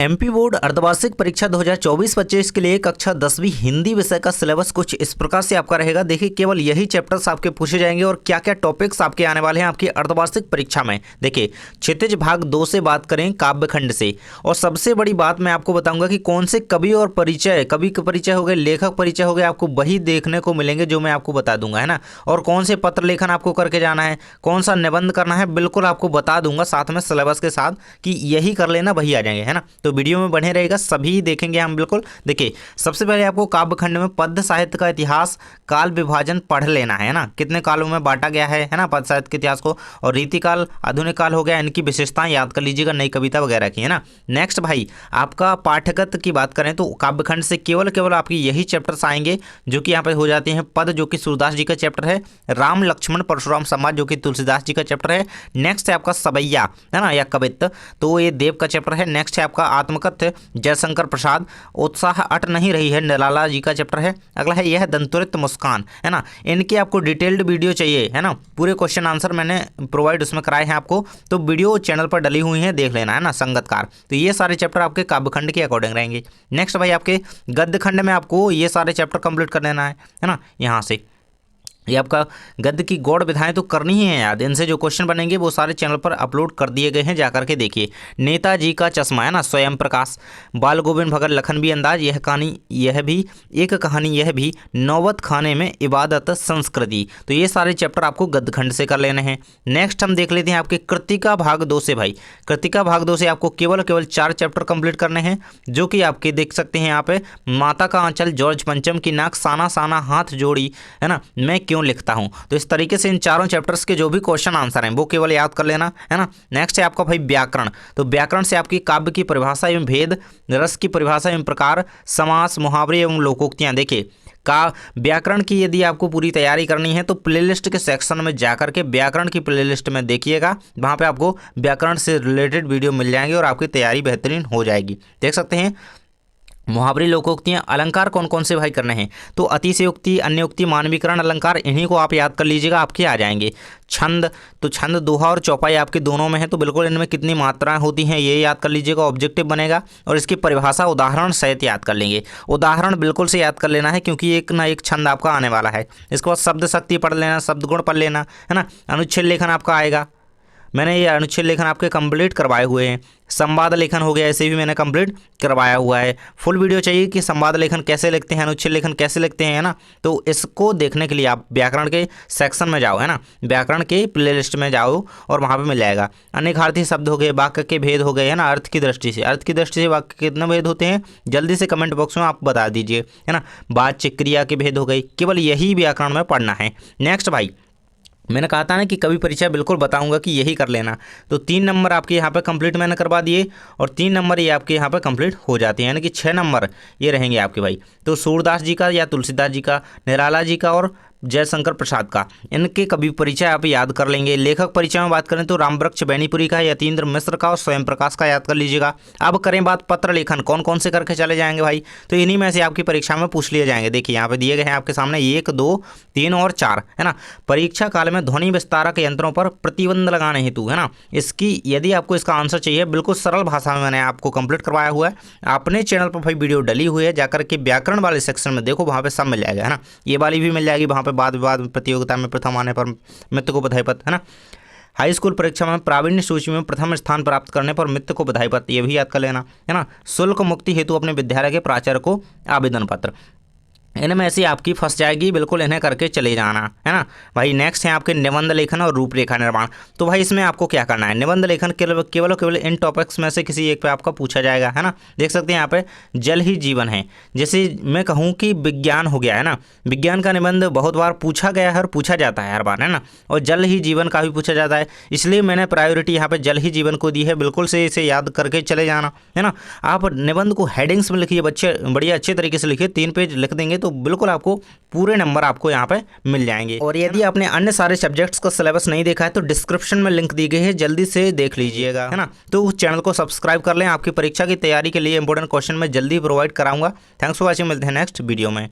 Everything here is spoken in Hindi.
एमपी बोर्ड अर्धवार्षिक परीक्षा 2024-25 के लिए कक्षा 10वीं हिंदी विषय का सिलेबस कुछ इस प्रकार से आपका रहेगा। देखिए, केवल यही चैप्टर्स आपके पूछे जाएंगे और क्या क्या टॉपिक्स आपके आने वाले हैं आपकी अर्धवार्षिक परीक्षा में। देखिए, क्षितिज भाग 2 से बात करें काव्य खंड से, और सबसे बड़ी बात मैं आपको बताऊंगा कि कौन से कवि और परिचय, कवि के परिचय हो गए, लेखक परिचय हो गए, आपको वही देखने को मिलेंगे जो मैं आपको बता दूंगा, है ना। और कौन से पत्र लेखन आपको करके जाना है, कौन सा निबंध करना है, बिल्कुल आपको बता दूंगा साथ में सिलेबस के साथ कि यही कर लेना, वही आ जाएंगे, है ना। तो वीडियो में बने रहेगा, सभी देखेंगे हम बिल्कुल। देखिए, सबसे पहले आपको काव्य खंड में पद्य साहित्य का इतिहास, काल विभाजन पढ़ लेना है ना, कितने कालों में बांटा गया है ना, पद्य साहित्य के इतिहास को, और रीतिकाल, आधुनिक काल हो गया, इनकी विशेषताएं याद कर लीजिएगा, नई कविता वगैरह की, है ना। नेक्स्ट भाई, आपका पाठ्यगत की बात करें तो काव्य खंड से केवल आपकी यही चैप्टर्स आएंगे जो कि यहाँ पे हो जाते हैं। पद जो कि सूरदास जी का चैप्टर है, राम लक्ष्मण परशुराम संवाद जो कि तुलसीदास जी का चैप्टर है। नेक्स्ट है आपका सवैया, है ना, या कवित्त, तो ये देव का चैप्टर है। नेक्स्ट है आपका आत्मकथ्य, जयशंकर प्रसाद, उत्साह अट नहीं रही है, निराला जी का चैप्टर है। अगला है यह दंतुरित मुस्कान, है ना। इनकी आपको डिटेल्ड वीडियो चाहिए, है ना, पूरे क्वेश्चन आंसर मैंने प्रोवाइड उसमें कराए हैं आपको, तो वीडियो चैनल पर डली हुई है, देख लेना, है ना। संगतकार, तो ये सारे चैप्टर आपके काव्य खंड के अकॉर्डिंग रहेंगे। नेक्स्ट भाई, आपके गद्य खंड में आपको ये सारे चैप्टर कंप्लीट कर लेना है ना। यहाँ से ये आपका गद्य की गौड़ विधाएं तो करनी ही है याद, इनसे जो क्वेश्चन बनेंगे वो सारे चैनल पर अपलोड कर दिए गए हैं, जाकर के देखिए। नेताजी का चश्मा, है ना, स्वयं प्रकाश, बाल गोविंद भगत लखनवी अंदाज, यह कहानी, यह भी एक कहानी, यह भी, नौबत खाने में इबादत संस्कृति, तो ये सारे चैप्टर आपको गद्य खंड से कर लेने हैं। नेक्स्ट हम देख लेते हैं आपके कृतिका भाग 2 से। भाई कृतिका भाग 2 से आपको केवल 4 चैप्टर कंप्लीट करने हैं, जो कि आपके देख सकते हैं यहाँ पे, माता का आंचल, जॉर्ज पंचम की नाक, साना साना हाथ जोड़ी, है ना, मैं क्यों लिखता हूं। तो इस तरीके से इन चारों चैप्टर्स के जो भी क्वेश्चन आंसर हैं वो केवल याद कर लेना, है ना। नेक्स्ट है आपका भाई व्याकरण, तो व्याकरण से आपकी काव्य की परिभाषा एवं भेद, रस की परिभाषा एवं प्रकार, समास, मुहावरे एवं लोकोक्तियां। देखिए, का व्याकरण की यदि आपको पूरी तैयारी करनी है तो प्लेलिस्ट के सेक्शन में जाकर के व्याकरण की प्लेलिस्ट में देखिएगा, वहाँ पे आपको व्याकरण से रिलेटेड वीडियो मिल जाएंगे और आपकी तैयारी बेहतरीन हो जाएगी। देख सकते हैं मुहावरी, लोकोक्तियाँ, अलंकार कौन कौन से भाई करने हैं, तो अतिशयोक्ति, अन्योक्ति, मानवीकरण अलंकार, इन्हीं को आप याद कर लीजिएगा, आपके आ जाएंगे। छंद, तो छंद दोहा और चौपाई आपके दोनों में है, तो बिल्कुल इनमें कितनी मात्राएं होती हैं ये याद कर लीजिएगा, ऑब्जेक्टिव बनेगा। और इसकी परिभाषा उदाहरण सहित याद कर लेंगे, उदाहरण बिल्कुल से याद कर लेना है, क्योंकि एक ना एक छंद आपका आने वाला है। इसके बाद शब्द शक्ति पढ़ लेना, शब्द गुण पढ़ लेना, है ना। अनुच्छेद लेखन आपका आएगा, मैंने ये अनुच्छेद लेखन आपके कंप्लीट करवाए हुए हैं। संवाद लेखन हो गया, ऐसे भी मैंने कंप्लीट करवाया हुआ है। फुल वीडियो चाहिए कि संवाद लेखन कैसे लिखते हैं, अनुच्छेद लेखन कैसे लिखते हैं, है ना, तो इसको देखने के लिए आप व्याकरण के सेक्शन में जाओ, है ना, व्याकरण के प्लेलिस्ट में जाओ और वहाँ पे मिल जाएगा। अनेकार्थी शब्द हो गए, वाक्य के भेद हो गए, है ना, अर्थ की दृष्टि से वाक्य के कितने भेद होते हैं, जल्दी से कमेंट बॉक्स में आप बता दीजिए, है ना। बातचीत क्रिया के भेद हो गई, केवल यही व्याकरण में पढ़ना है। नेक्स्ट भाई, मैंने कहा था ना कि कवि परिचय बिल्कुल बताऊंगा कि यही कर लेना, तो 3 नंबर आपके यहाँ पे कंप्लीट मैंने करवा दिए, और 3 नंबर ये आपके यहाँ पे कंप्लीट हो जाते हैं, यानी कि 6 नंबर ये रहेंगे आपके भाई। तो सूरदास जी का या तुलसीदास जी का, निराला जी का और जयशंकर प्रसाद का, इनके कवि परिचय आप याद कर लेंगे। लेखक परिचय में बात करें तो रामवृक्ष बैनीपुरी का, यतीन्द्र मिश्र का और स्वयं प्रकाश का याद कर लीजिएगा। अब करें बात पत्र लेखन, कौन कौन से करके चले जाएंगे भाई, तो इन्हीं में से आपकी परीक्षा में पूछ लिए जाएंगे। देखिए, यहाँ पे दिए गए हैं आपके सामने 1, 2, 3 और 4, है ना। परीक्षा काल में ध्वनि विस्तारक यंत्रों पर प्रतिबंध लगाने हेतु, है ना, इसकी यदि आपको इसका आंसर चाहिए, बिल्कुल सरल भाषा में मैंने आपको कंप्लीट करवाया हुआ है। अपने चैनल पर भाई वीडियो डली हुई है, जाकर के व्याकरण वाले सेक्शन में देखो, वहाँ पे सब मिल जाएगा, है ना। ये वाली भी मिल जाएगी, वहाँ पे वाद विवाद प्रतियोगिता में प्रथम आने पर मित्र को बधाई पत्र, है ना। हाई स्कूल परीक्षा में प्रावीण्य सूची में प्रथम स्थान प्राप्त करने पर मित्र को बधाई पत्र, ये भी याद कर लेना, है ना। शुल्क मुक्ति हेतु अपने विद्यालय के प्राचार्य को आवेदन पत्र, इनमें ऐसी आपकी फंस जाएगी, बिल्कुल इन्हें करके चले जाना, है ना भाई। नेक्स्ट है आपके निबंध लेखन और रूपरेखा निर्माण, तो भाई इसमें आपको क्या करना है, निबंध लेखन केवल इन टॉपिक्स में से किसी एक पे आपका पूछा जाएगा, है ना। देख सकते हैं यहाँ पे जल ही जीवन है, जैसे मैं कहूँ कि विज्ञान हो गया, है ना, विज्ञान का निबंध बहुत बार पूछा गया है और पूछा जाता है हर बार, है ना, और जल ही जीवन का भी पूछा जाता है, इसलिए मैंने प्रायोरिटी यहाँ पे जल ही जीवन को दी है, बिल्कुल से इसे याद करके चले जाना, है ना। आप निबंध को हेडिंग्स में लिखिए, बच्चे बढ़िया अच्छे तरीके से लिखिए, 3 पेज लिख देंगे तो बिल्कुल आपको पूरे नंबर आपको यहाँ पे मिल जाएंगे। और यदि आपने अन्य सारे सब्जेक्ट्स का सिलेबस नहीं देखा है तो डिस्क्रिप्शन में लिंक दी गई है, जल्दी से देख लीजिएगा, है ना। तो चैनल को सब्सक्राइब कर लें, आपकी परीक्षा की तैयारी के लिए इंपॉर्टेंट क्वेश्चन मैं जल्दी प्रोवाइड कराऊंगा। थैंक्स फॉर वॉचिंग, मिलते हैं नेक्स्ट वीडियो में।